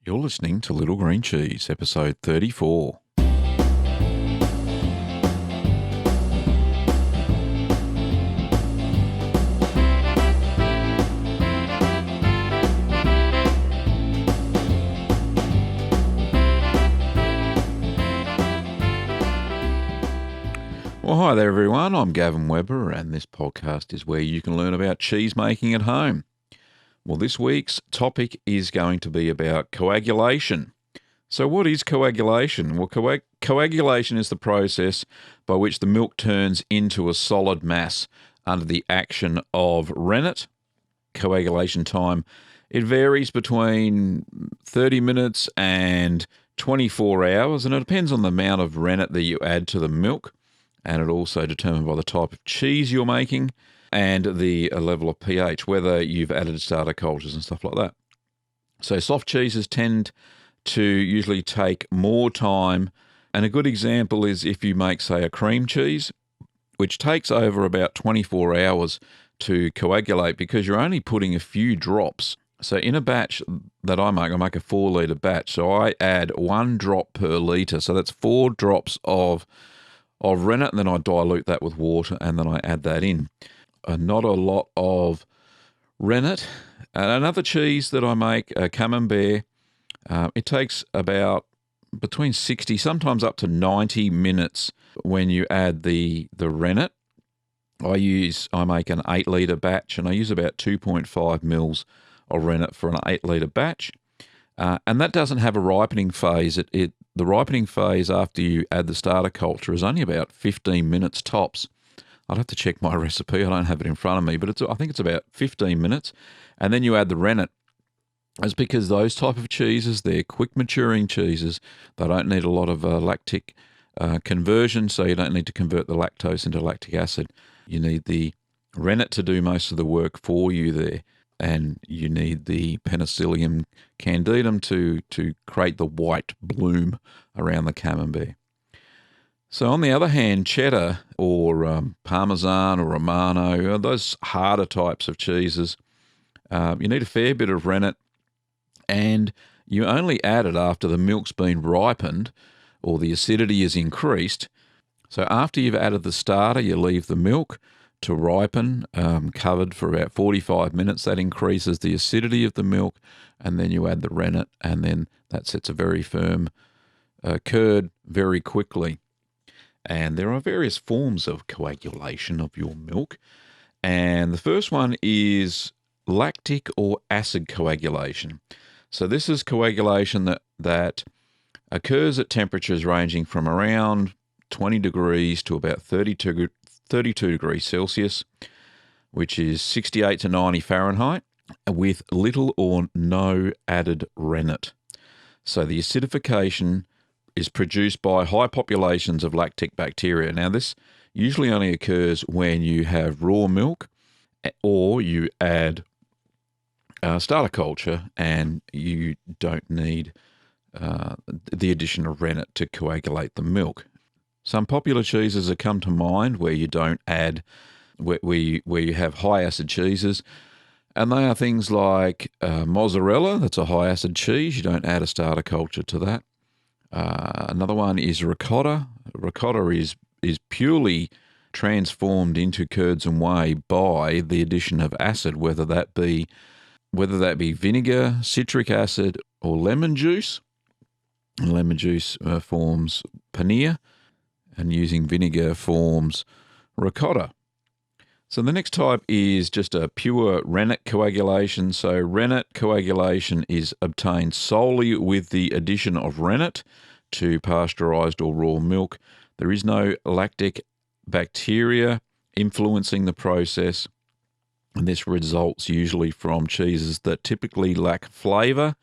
You're listening to Little Green Cheese, episode 34. Well, hi there, everyone. I'm Gavin Weber, and this podcast is where you can learn about cheese making at home. Well, this week's topic is going to be about coagulation. So what is coagulation? Well, coagulation is the process by which the milk turns into a solid mass under the action of rennet. Coagulation time, it varies between 30 minutes and 24 hours, and it depends on the amount of rennet that you add to the milk. And it also determined by the type of cheese you're making and the level of pH, whether you've added starter cultures and stuff like that. So soft cheeses tend to usually take more time. And a good example is if you make, say, a cream cheese, which takes over about 24 hours to coagulate because you're only putting a few drops. So in a batch that I make a 4-litre batch. So I add 1 drop per litre. So that's 4 drops of rennet, and then I dilute that with water, and then I add that in. Not a lot of rennet. Another cheese that I make, camembert, it takes about between 60, sometimes up to 90 minutes when you add the rennet. I make an 8-litre batch, and I use about 2.5 mils of rennet for an 8-litre batch. And that doesn't have a ripening phase. The ripening phase after you add the starter culture is only about 15 minutes tops. I'd have to check my recipe. I don't have it in front of me, but I think it's about 15 minutes. And then you add the rennet. That's because those type of cheeses, they're quick maturing cheeses. They don't need a lot of lactic conversion, so you don't need to convert the lactose into lactic acid. You need the rennet to do most of the work for you there. And you need the Penicillium candidum to create the white bloom around the camembert. So on the other hand, cheddar or Parmesan or Romano, those harder types of cheeses, you need a fair bit of rennet, and you only add it after the milk's been ripened or the acidity is increased. So after you've added the starter, you leave the milk to ripen, covered for about 45 minutes. That increases the acidity of the milk, and then you add the rennet, and then that sets a very firm curd very quickly. And there are various forms of coagulation of your milk, and the first one is lactic or acid coagulation. So this is coagulation that occurs at temperatures ranging from around 20 degrees to about 32 degrees Celsius, which is 68 to 90 Fahrenheit, with little or no added rennet. So the acidification is produced by high populations of lactic bacteria. Now, this usually only occurs when you have raw milk or you add starter culture and you don't need the addition of rennet to coagulate the milk. Some popular cheeses that come to mind where you don't add, where you have high acid cheeses, and they are things like mozzarella. That's a high acid cheese. You don't add a starter culture to that. Another one is ricotta. Ricotta is purely transformed into curds and whey by the addition of acid, whether that be vinegar, citric acid, or lemon juice. And lemon juice forms paneer, and using vinegar forms ricotta. So the next type is just a pure rennet coagulation. So rennet coagulation is obtained solely with the addition of rennet to pasteurized or raw milk. There is no lactic bacteria influencing the process, and this results usually from cheeses that typically lack flavor.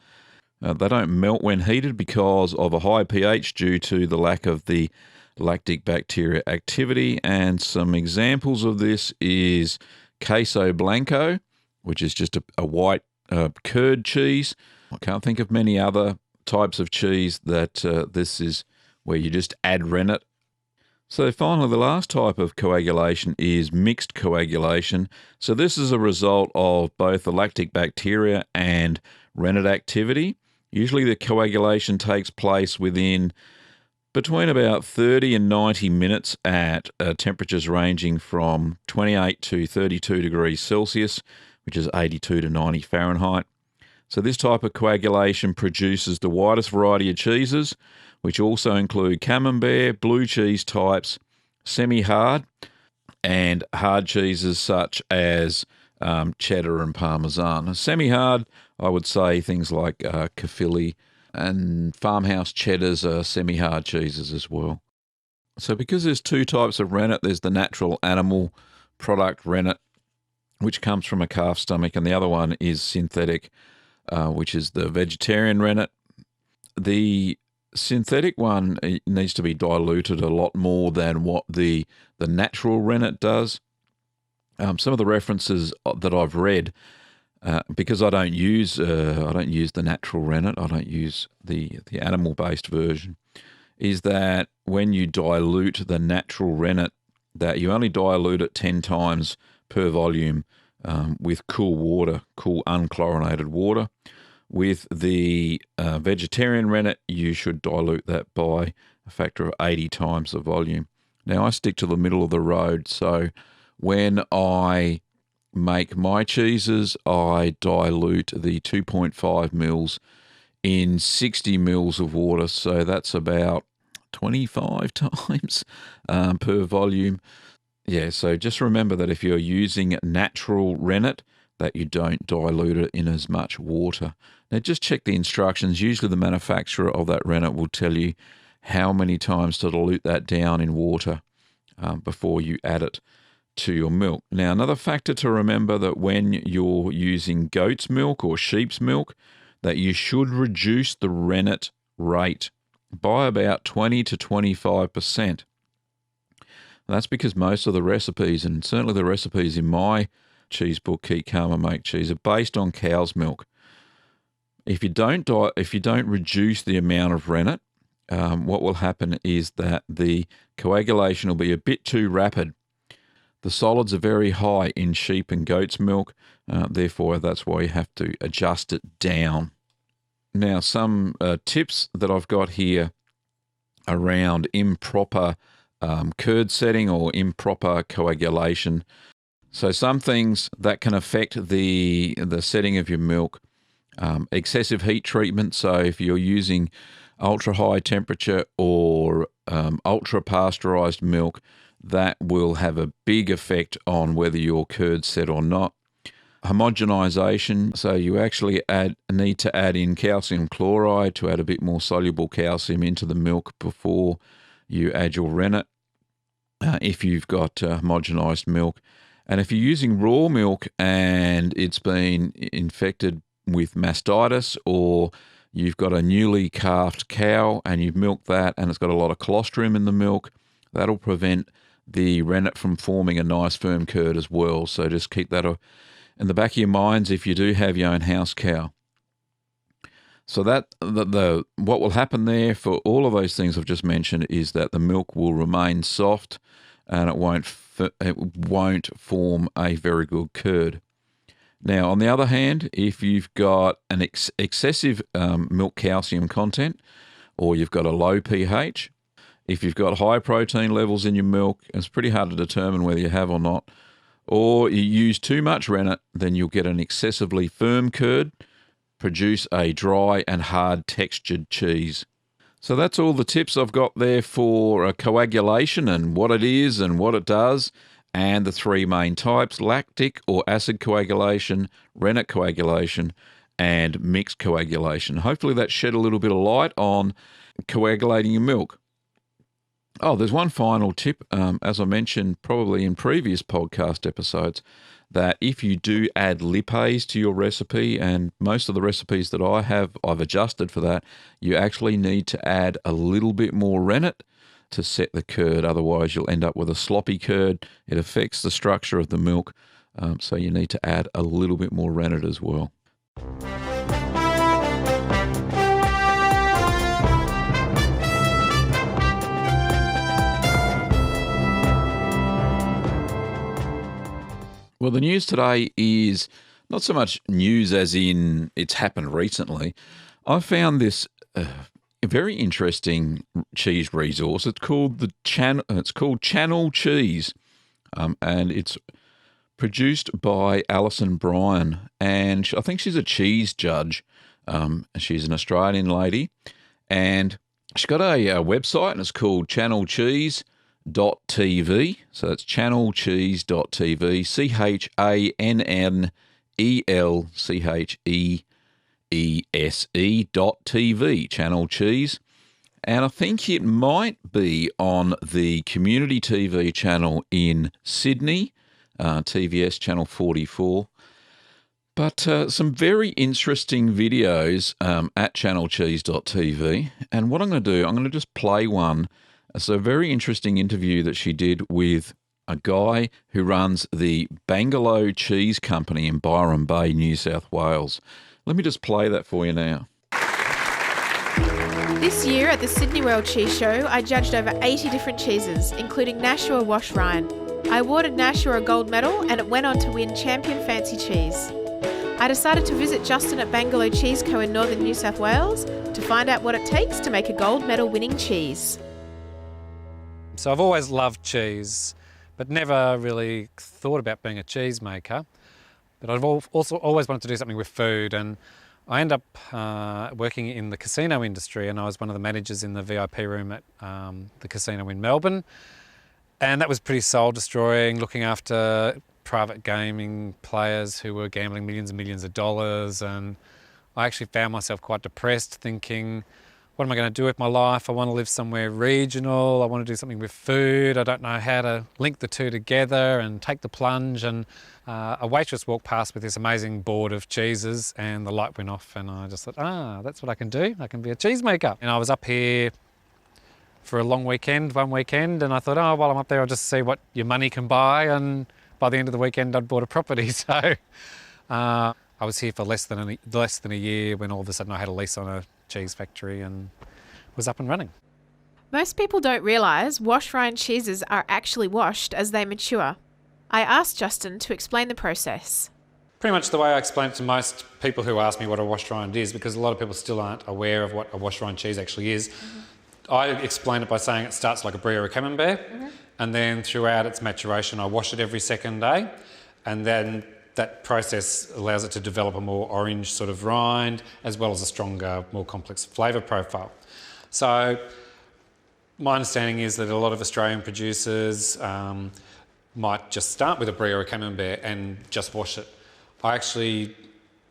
They don't melt when heated because of a high pH due to the lack of the lactic bacteria activity. And some examples of this is queso blanco, which is just a white curd cheese. I can't think of many other types of cheese that this is where you just add rennet. So finally, the last type of coagulation is mixed coagulation. So this is a result of both the lactic bacteria and rennet activity. Usually the coagulation takes place within between about 30 and 90 minutes at temperatures ranging from 28 to 32 degrees Celsius, which is 82 to 90 Fahrenheit. So this type of coagulation produces the widest variety of cheeses, which also include camembert, blue cheese types, semi-hard, and hard cheeses such as cheddar and parmesan. Semi-hard, I would say things like Caerphilly and farmhouse cheddars are semi-hard cheeses as well. So because there's two types of rennet, there's the natural animal product rennet, which comes from a calf stomach, and the other one is synthetic, which is the vegetarian rennet. The synthetic one needs to be diluted a lot more than what the natural rennet does. Some of the references that I've read, because I don't use the natural rennet, I don't use the animal-based version, is that when you dilute the natural rennet, that you only dilute it 10 times per volume with cool water, cool unchlorinated water. With the vegetarian rennet, you should dilute that by a factor of 80 times the volume. Now, I stick to the middle of the road, so when I make my cheeses, I dilute the 2.5 mils in 60 mils of water, so that's about 25 times per volume. Yeah, so just remember that if you're using natural rennet, that you don't dilute it in as much water. Now, just check the instructions. Usually the manufacturer of that rennet will tell you how many times to dilute that down in water before you add it to your milk. Now, another factor to remember that when you're using goat's milk or sheep's milk, that you should reduce the rennet rate by about 20 to 25%. That's because most of the recipes, and certainly the recipes in my cheese book, Keep Calm and Make Cheese, are based on cow's milk. If you don't reduce the amount of rennet, what will happen is that the coagulation will be a bit too rapid. The solids are very high in sheep and goat's milk, therefore that's why you have to adjust it down. Now, some tips that I've got here around improper curd setting or improper coagulation. So some things that can affect the setting of your milk, excessive heat treatment. So if you're using ultra high temperature or ultra pasteurized milk, that will have a big effect on whether your curd's set or not. Homogenization, so you actually need to add in calcium chloride to add a bit more soluble calcium into the milk before you add your rennet if you've got homogenized milk. And if you're using raw milk and it's been infected with mastitis, or you've got a newly calved cow and you've milked that and it's got a lot of colostrum in the milk, that'll prevent the rennet from forming a nice firm curd as well. So just keep that in the back of your minds if you do have your own house cow. So that what will happen there for all of those things I've just mentioned is that the milk will remain soft and it won't form a very good curd. Now, on the other hand, if you've got an excessive milk calcium content, or you've got a low pH, if you've got high protein levels in your milk, it's pretty hard to determine whether you have or not, or you use too much rennet, then you'll get an excessively firm curd, produce a dry and hard textured cheese. So that's all the tips I've got there for coagulation and what it is and what it does, and the three main types: lactic or acid coagulation, rennet coagulation, and mixed coagulation. Hopefully that shed a little bit of light on coagulating your milk. Oh, there's one final tip, as I mentioned probably in previous podcast episodes, that if you do add lipase to your recipe, and most of the recipes that I have, I've adjusted for that, you actually need to add a little bit more rennet to set the curd. Otherwise, you'll end up with a sloppy curd. It affects the structure of the milk, so you need to add a little bit more rennet as well. Well, the news today is not so much news as in it's happened recently. I found this a very interesting cheese resource. It's called Channel Cheese, and it's produced by Alison Brien, and I think she's a cheese judge. She's an Australian lady, and she's got a website, and it's called channelcheese.tv. So it's channelcheese.tv, ChannelCheese.tv, Channel Cheese. And I think it might be on the community TV channel in Sydney, TVS Channel 44. But some very interesting videos at channelcheese.tv. And what I'm going to do, I'm going to just play one. It's a very interesting interview that she did with a guy who runs the Bangalow Cheese Company in Byron Bay, New South Wales. Let me just play that for you now. This year at the Sydney World Cheese Show, I judged over 80 different cheeses, including Nashua Wash Rind. I awarded Nashua a gold medal, and it went on to win Champion Fancy Cheese. I decided to visit Justin at Bangalow Cheese Co in northern New South Wales to find out what it takes to make a gold medal winning cheese. So I've always loved cheese, but never really thought about being a cheesemaker. But I've also always wanted to do something with food, and I ended up working in the casino industry, and I was one of the managers in the VIP room at the casino in Melbourne. And that was pretty soul-destroying, looking after private gaming players who were gambling millions and millions of dollars. And I actually found myself quite depressed, thinking, what am I going to do with my life? I want to live somewhere regional. I want to do something with food. I don't know how to link the two together and take the plunge. And a waitress walked past with this amazing board of cheeses, and the light went off, and I just thought, that's what I can do. I can be a cheesemaker. And I was up here for a long weekend, one weekend, and I thought, while I'm up there, I'll just see what your money can buy. And by the end of the weekend, I'd bought a property. So I was here for less than a year when all of a sudden I had a lease on a cheese factory and was up and running. Most people don't realise wash rind cheeses are actually washed as they mature. I asked Justin to explain the process. Pretty much the way I explain it to most people who ask me what a wash rind is, because a lot of people still aren't aware of what a wash rind cheese actually is. Mm-hmm. I explain it by saying it starts like a brie or a camembert, and then throughout its maturation I wash it every second day, and then that process allows it to develop a more orange sort of rind, as well as a stronger, more complex flavour profile. So my understanding is that a lot of Australian producers might just start with a brie or a camembert and just wash it. I actually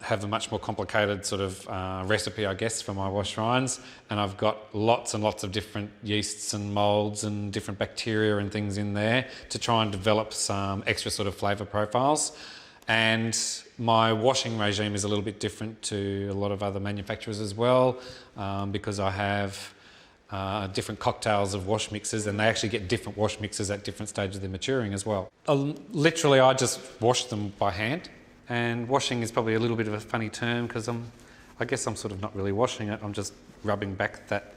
have a much more complicated sort of recipe, I guess, for my wash rinds, and I've got lots and lots of different yeasts and moulds and different bacteria and things in there to try and develop some extra sort of flavour profiles. And my washing regime is a little bit different to a lot of other manufacturers as well, because I have different cocktails of wash mixes, and they actually get different wash mixes at different stages of their maturing as well. Literally, I just wash them by hand, and washing is probably a little bit of a funny term because I guess I'm sort of not really washing it, I'm just rubbing back that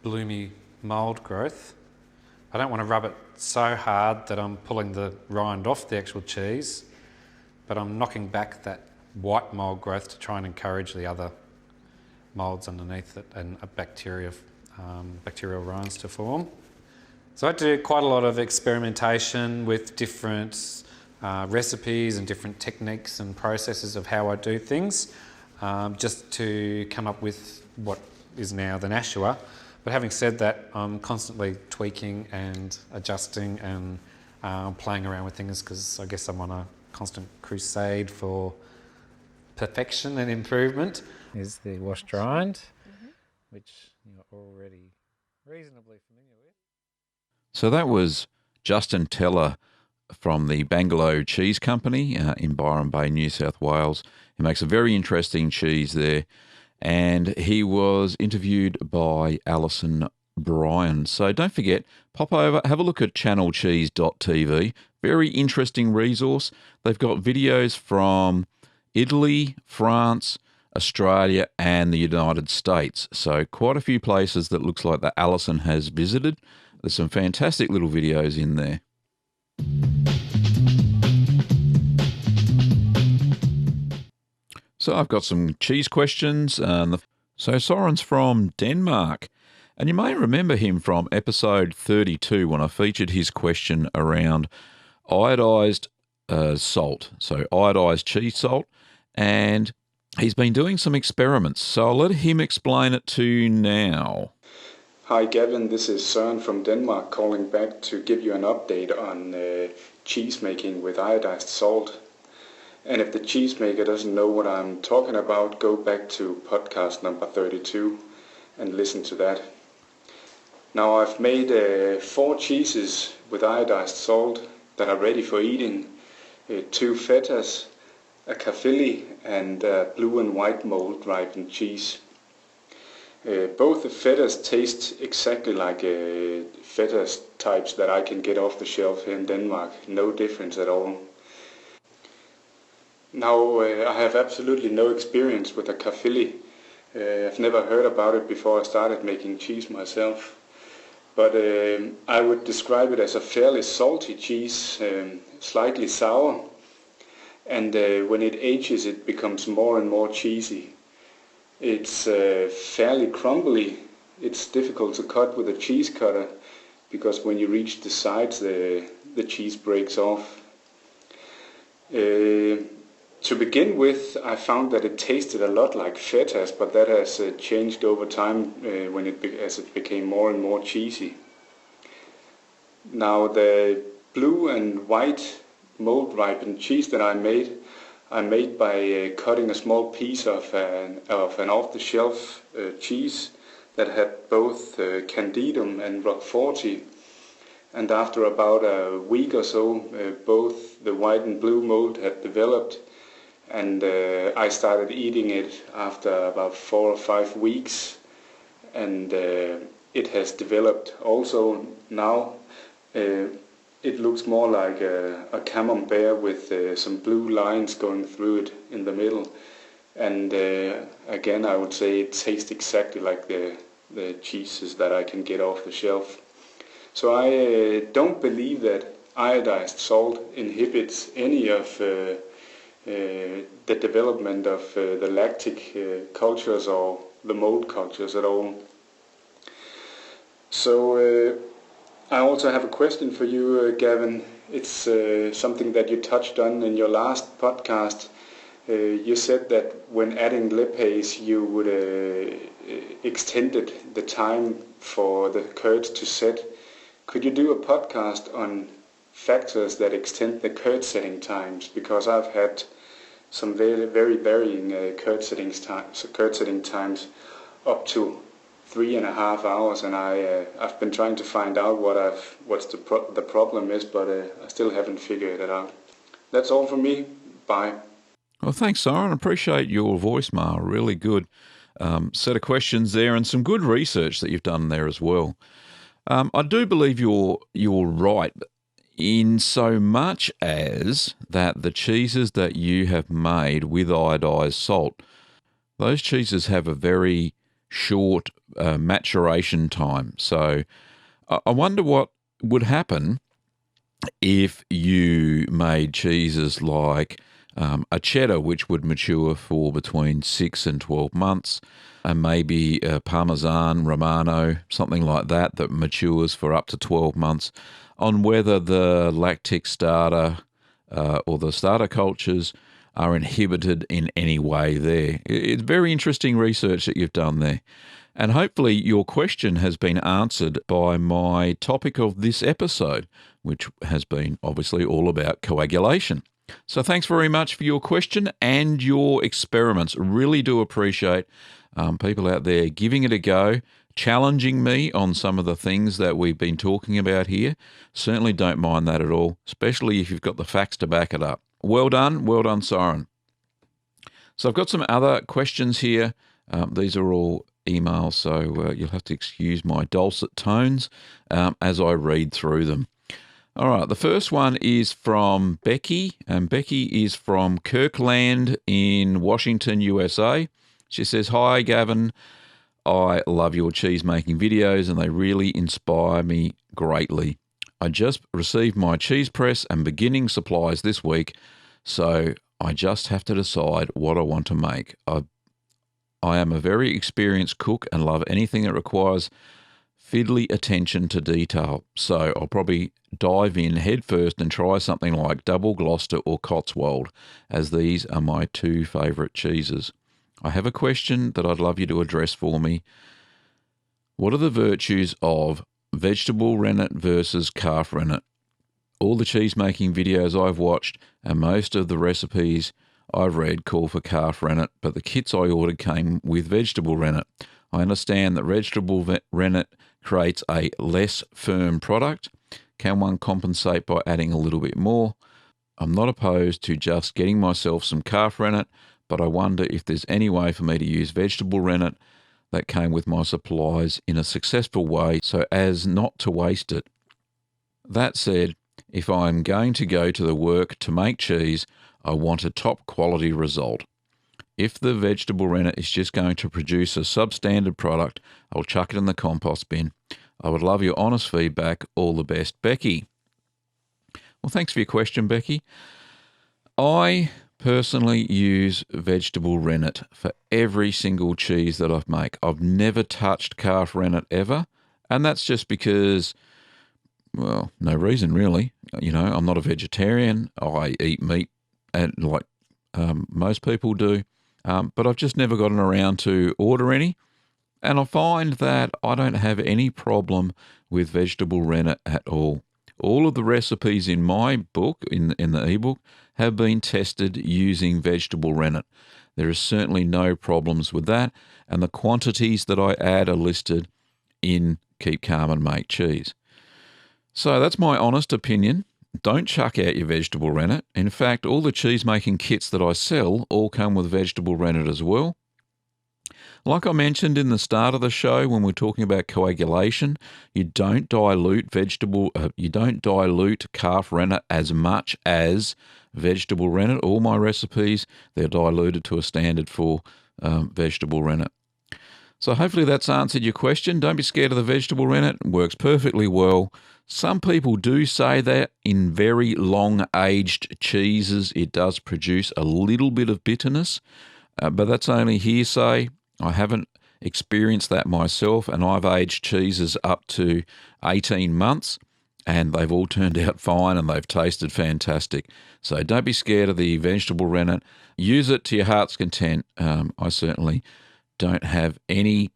bloomy mould growth. I don't want to rub it so hard that I'm pulling the rind off the actual cheese, but I'm knocking back that white mould growth to try and encourage the other moulds underneath it and bacterial rinds to form. So I had to do quite a lot of experimentation with different recipes and different techniques and processes of how I do things, just to come up with what is now the Nashua. But having said that, I'm constantly tweaking and adjusting and playing around with things, because I guess I'm on a constant crusade for perfection and improvement. Here's the washed rind, which you're already reasonably familiar with. So that was Justin Teller from the Bangalow Cheese Company in Byron Bay, New South Wales. He makes a very interesting cheese there, and he was interviewed by Alison Brien. So don't forget, pop over, have a look at channelcheese.tv. Very interesting resource. They've got videos from Italy, France, Australia and the United States. So quite a few places that looks like that Alison has visited. There's some fantastic little videos in there. So I've got some cheese questions. So Soren's from Denmark, and you may remember him from episode 32 when I featured his question around iodized salt, so iodized cheese salt, and he's been doing some experiments, so I'll let him explain it to you now. Hi Gavin, this is Søren from Denmark calling back to give you an update on cheese making with iodized salt. And if the cheesemaker doesn't know what I'm talking about, go back to podcast number 32 and listen to that. Now I've made 4 cheeses with iodized salt that are ready for eating. 2 fetas, a caffili and blue and white mold ripened cheese. Both the fetas taste exactly like fetas types that I can get off the shelf here in Denmark. No difference at all. Now I have absolutely no experience with a caffili. I've never heard about it before I started making cheese myself. But I would describe it as a fairly salty cheese, slightly sour. And when it ages it becomes more and more cheesy. It's fairly crumbly. It's difficult to cut with a cheese cutter because when you reach the sides the cheese breaks off. To begin with, I found that it tasted a lot like fetas, but that has changed over time as it became more and more cheesy. Now the blue and white mold ripened cheese that I made by cutting a small piece of an off-the-shelf cheese that had both Candidum and Roquefort. And after about a week or so, both the white and blue mold had developed. And I started eating it after about 4 or 5 weeks, and it has developed also now. It looks more like a camembert with some blue lines going through it in the middle. And again, I would say it tastes exactly like the cheeses that I can get off the shelf. So I don't believe that iodized salt inhibits any of the development of the lactic cultures or the mold cultures at all. So I also have a question for you, Gavin. It's something that you touched on in your last podcast. You said that when adding lipase you would extended the time for the curds to set. Could you do a podcast on factors that extend the curd setting times? Because I've had some very, very varying curd setting times up to 3.5 hours, and I've been trying to find out what's the problem is, but I still haven't figured it out. That's all from me. Bye. Well, thanks, Soren. Appreciate your voicemail. Really good set of questions there, and some good research that you've done there as well. I do believe you're right in so much as that the cheeses that you have made with iodized salt, those cheeses have a very short maturation time. So I wonder what would happen if you made cheeses like a cheddar, which would mature for between 6 and 12 months, and maybe a Parmesan Romano, something like that, that matures for up to 12 months, on whether the lactic starter or the starter cultures are inhibited in any way there. It's very interesting research that you've done there. And hopefully your question has been answered by my topic of this episode, which has been obviously all about coagulation. So thanks very much for your question and your experiments. Really do appreciate people out there giving it a go, challenging me on some of the things that we've been talking about here. Certainly don't mind that at all, especially if you've got the facts to back it up. Well done, Soren. So I've got some other questions here. These are all emails, so you'll have to excuse my dulcet tones as I read through them. All right, the first one is from Becky, and Becky is from Kirkland in Washington, USA. She says, "Hi, Gavin. I love your cheese making videos and they really inspire me greatly. I just received my cheese press and beginning supplies this week, so I just have to decide what I want to make. I am a very experienced cook and love anything that requires fiddly attention to detail. So I'll probably dive in head first and try something like Double Gloucester or Cotswold, as these are my two favourite cheeses. I have a question that I'd love you to address for me. What are the virtues of vegetable rennet versus calf rennet? All the cheese making videos I've watched and most of the recipes I've read call for calf rennet, but the kits I ordered came with vegetable rennet. I understand that vegetable rennet creates a less firm product. Can one compensate by adding a little bit more? I'm not opposed to just getting myself some calf rennet, but I wonder if there's any way for me to use vegetable rennet that came with my supplies in a successful way so as not to waste it. That said, if I'm going to go to the work to make cheese, I want a top quality result. If the vegetable rennet is just going to produce a substandard product, I'll chuck it in the compost bin. I would love your honest feedback. All the best, Becky. Well, thanks for your question, Becky. I personally use vegetable rennet for every single cheese that I make. I've never touched calf rennet ever, and that's just because, well, no reason really. You know, I'm not a vegetarian. I eat meat, and like most people do, but I've just never gotten around to order any. And I find that I don't have any problem with vegetable rennet at all. All of the recipes in my book, in the ebook, have been tested using vegetable rennet. There is certainly no problems with that, and the quantities that I add are listed in Keep Calm and Make Cheese. So that's my honest opinion. Don't chuck out your vegetable rennet. In fact, all the cheese-making kits that I sell all come with vegetable rennet as well. Like I mentioned in the start of the show when we're talking about coagulation, you don't dilute calf rennet as much as vegetable rennet. All my recipes, they're diluted to a standard for vegetable rennet. So hopefully that's answered your question. Don't be scared of the vegetable rennet. It works perfectly well. Some people do say that in very long-aged cheeses it does produce a little bit of bitterness, but that's only hearsay. I haven't experienced that myself, and I've aged cheeses up to 18 months, and they've all turned out fine and they've tasted fantastic. So don't be scared of the vegetable rennet. Use it to your heart's content. I certainly don't have any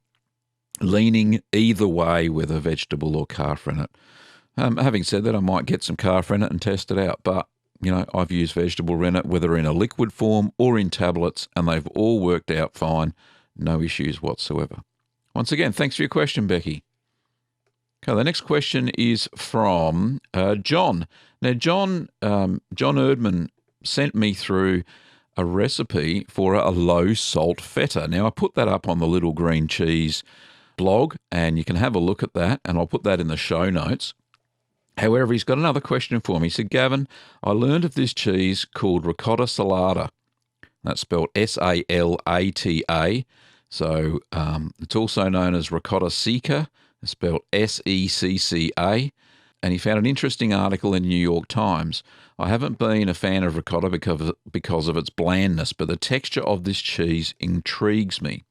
leaning either way, whether vegetable or calf rennet. Having said that, I might get some calf rennet and test it out, but you know, I've used vegetable rennet whether in a liquid form or in tablets, and they've all worked out fine. No issues whatsoever. Once again, thanks for your question, Becky. Okay, the next question is from John. Now, John Erdman sent me through a recipe for a low-salt feta. Now, I put that up on the Little Green Cheese blog, and you can have a look at that, and I'll put that in the show notes. However, he's got another question for me. He said, Gavin, I learned of this cheese called Ricotta Salata. That's spelled S-A-L-A-T-A. So it's also known as Ricotta Secca, spelled S-E-C-C-A. And he found an interesting article in New York Times. I haven't been a fan of ricotta because of its blandness, but the texture of this cheese intrigues me.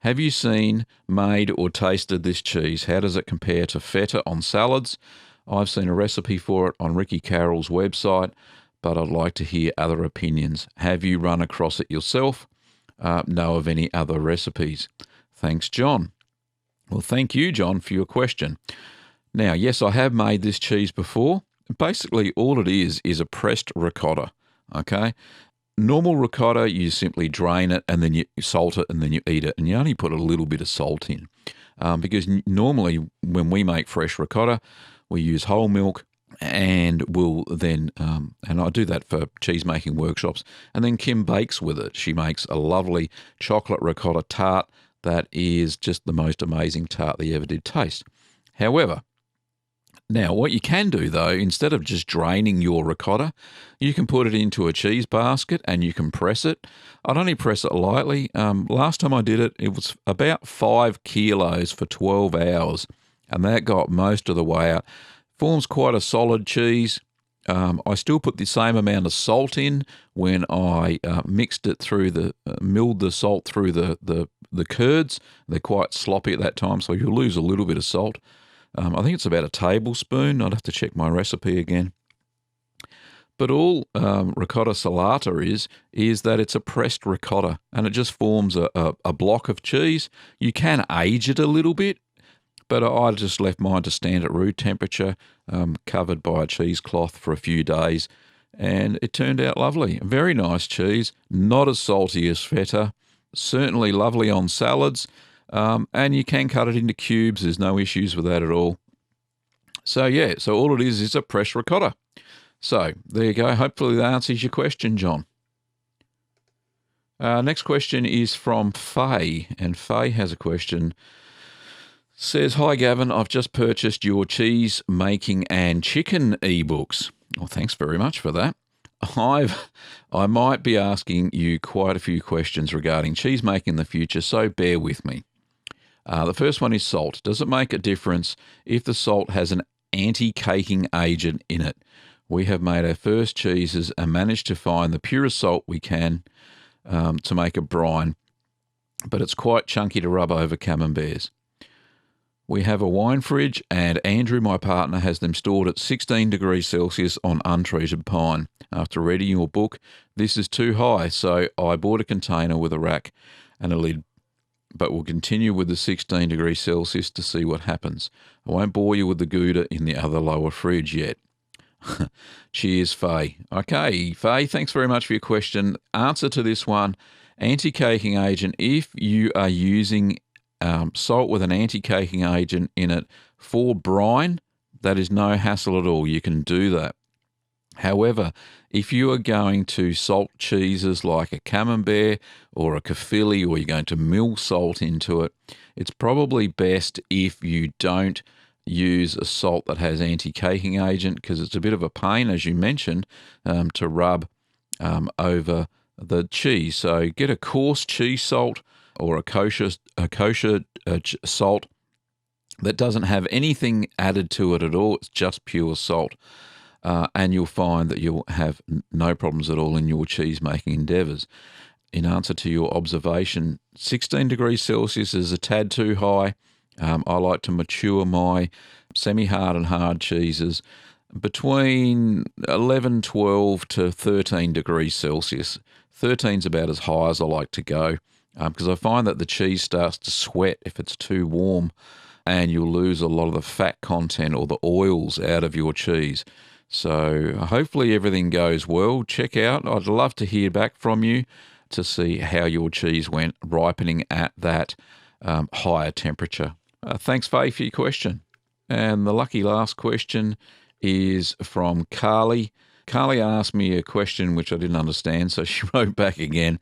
Have you seen, made, or tasted this cheese? How does it compare to feta on salads? I've seen a recipe for it on Ricky Carroll's website, but I'd like to hear other opinions. Have you run across it yourself? Know of any other recipes? Thanks, John. Well, thank you, John, for your question. Now, yes, I have made this cheese before. Basically, all it is a pressed ricotta, okay? Normal ricotta, you simply drain it and then you salt it and then you eat it, and you only put a little bit of salt in because normally when we make fresh ricotta, we use whole milk, and we'll then, and I do that for cheese-making workshops, and then Kim bakes with it. She makes a lovely chocolate ricotta tart that is just the most amazing tart that you ever did taste. However, now what you can do though, instead of just draining your ricotta, you can put it into a cheese basket and you can press it. I'd only press it lightly. Last time I did it, it was about 5 kilos for 12 hours, and that got most of the way out. Forms quite a solid cheese. I still put the same amount of salt in when I milled the salt through the curds. They're quite sloppy at that time, so you'll lose a little bit of salt. I think it's about a tablespoon. I'd have to check my recipe again. But all ricotta salata is that it's a pressed ricotta, and it just forms a block of cheese. You can age it a little bit, but I just left mine to stand at room temperature, covered by a cheesecloth for a few days, and it turned out lovely. Very nice cheese, not as salty as feta, certainly lovely on salads, and you can cut it into cubes. There's no issues with that at all. So all it is a pressed ricotta. So there you go. Hopefully that answers your question, John. Next question is from Faye, and Faye has a question. Says, "Hi Gavin, I've just purchased your cheese making and chicken ebooks." Well, thanks very much for that. I might be asking you quite a few questions regarding cheese making in the future, so bear with me. The first one is salt. Does it make a difference if the salt has an anti-caking agent in it? We have made our first cheeses and managed to find the purest salt we can to make a brine, but it's quite chunky to rub over camemberts. We have a wine fridge, and Andrew, my partner, has them stored at 16 degrees Celsius on untreated pine. After reading your book, this is too high, so I bought a container with a rack and a lid, but we'll continue with the 16 degrees Celsius to see what happens. I won't bore you with the Gouda in the other lower fridge yet. Cheers, Faye. Okay, Faye, thanks very much for your question. Answer to this one, anti-caking agent, if you are using salt with an anti-caking agent in it for brine, that is no hassle at all. You can do that. However, if you are going to salt cheeses like a camembert or a Caerphilly, or you're going to mill salt into it, it's probably best if you don't use a salt that has anti-caking agent, because it's a bit of a pain, as you mentioned, to rub over the cheese. So get a coarse cheese salt or a kosher salt that doesn't have anything added to it at all. It's just pure salt. And you'll find that you'll have no problems at all in your cheese making endeavours. In answer to your observation, 16 degrees Celsius is a tad too high. I like to mature my semi-hard and hard cheeses between 11, 12 to 13 degrees Celsius. 13 is about as high as I like to go, because I find that the cheese starts to sweat if it's too warm, and you'll lose a lot of the fat content or the oils out of your cheese. So hopefully everything goes well. Check out, I'd love to hear back from you to see how your cheese went ripening at that higher temperature. Thanks, Faye, for your question. And the lucky last question is from Carly. Carly asked me a question which I didn't understand, so she wrote back again.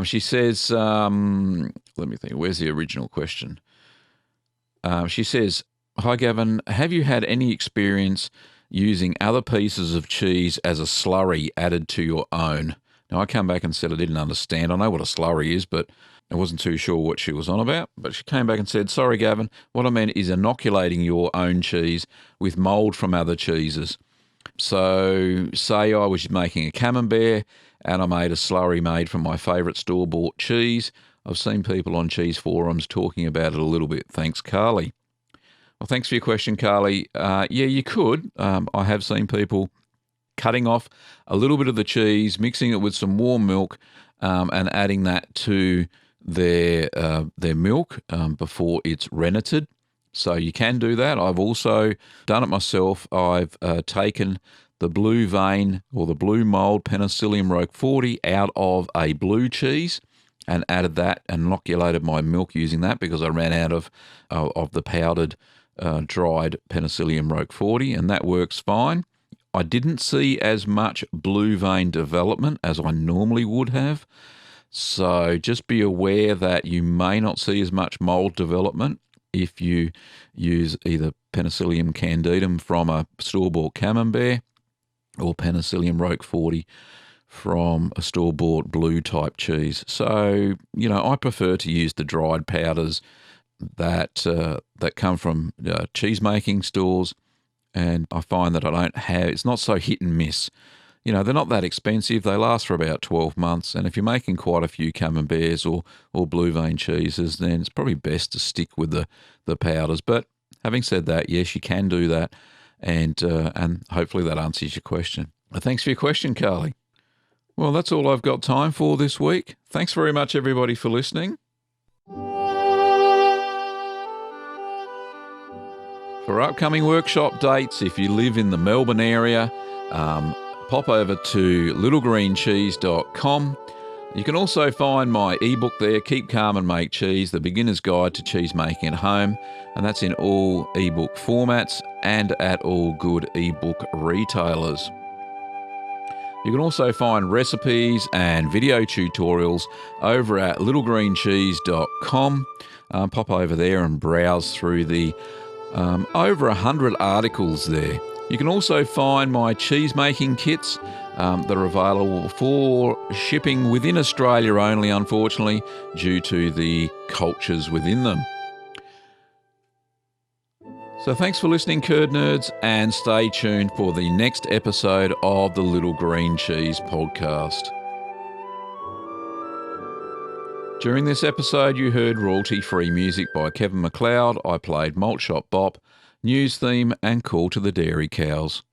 She says, let me think, where's the original question? She says, "Hi, Gavin, have you had any experience using other pieces of cheese as a slurry added to your own?" Now, I come back and said I didn't understand. I know what a slurry is, but I wasn't too sure what she was on about. But she came back and said, "Sorry, Gavin, what I meant is inoculating your own cheese with mould from other cheeses. So say I was making a camembert and I made a slurry made from my favourite store-bought cheese. I've seen people on cheese forums talking about it a little bit. Thanks, Carly." Well, thanks for your question, Carly. Yeah, you could. I have seen people cutting off a little bit of the cheese, mixing it with some warm milk, and adding that to their milk before it's renneted. So you can do that. I've also done it myself. I've taken the blue vein or the blue mould Penicillium roqueforti out of a blue cheese and added that and inoculated my milk using that, because I ran out of the powdered dried Penicillium roqueforti, and that works fine. I didn't see as much blue vein development as I normally would have. So just be aware that you may not see as much mould development if you use either Penicillium candidum from a store-bought camembert or Penicillium roqueforti from a store-bought blue type cheese. So, I prefer to use the dried powders that come from cheese-making stores, and I find that it's not so hit and miss. You know, they're not that expensive. They last for about 12 months. And if you're making quite a few camemberts or blue vein cheeses, then it's probably best to stick with the powders. But having said that, yes, you can do that. And hopefully that answers your question. Thanks for your question, Carly. Well, that's all I've got time for this week. Thanks very much, everybody, for listening. For upcoming workshop dates, if you live in the Melbourne area, pop over to littlegreencheese.com. You can also find my ebook there, Keep Calm and Make Cheese, The Beginner's Guide to Cheese Making at Home. And that's in all ebook formats and at all good ebook retailers. You can also find recipes and video tutorials over at littlegreencheese.com. Pop over there and browse through the over 100 articles there. You can also find my cheesemaking kits that are available for shipping within Australia only, unfortunately, due to the cultures within them. So thanks for listening, Curd Nerds, and stay tuned for the next episode of the Little Green Cheese podcast. During this episode, you heard royalty-free music by Kevin MacLeod. I played Malt Shop Bop, News Theme, and Call to the Dairy Cows.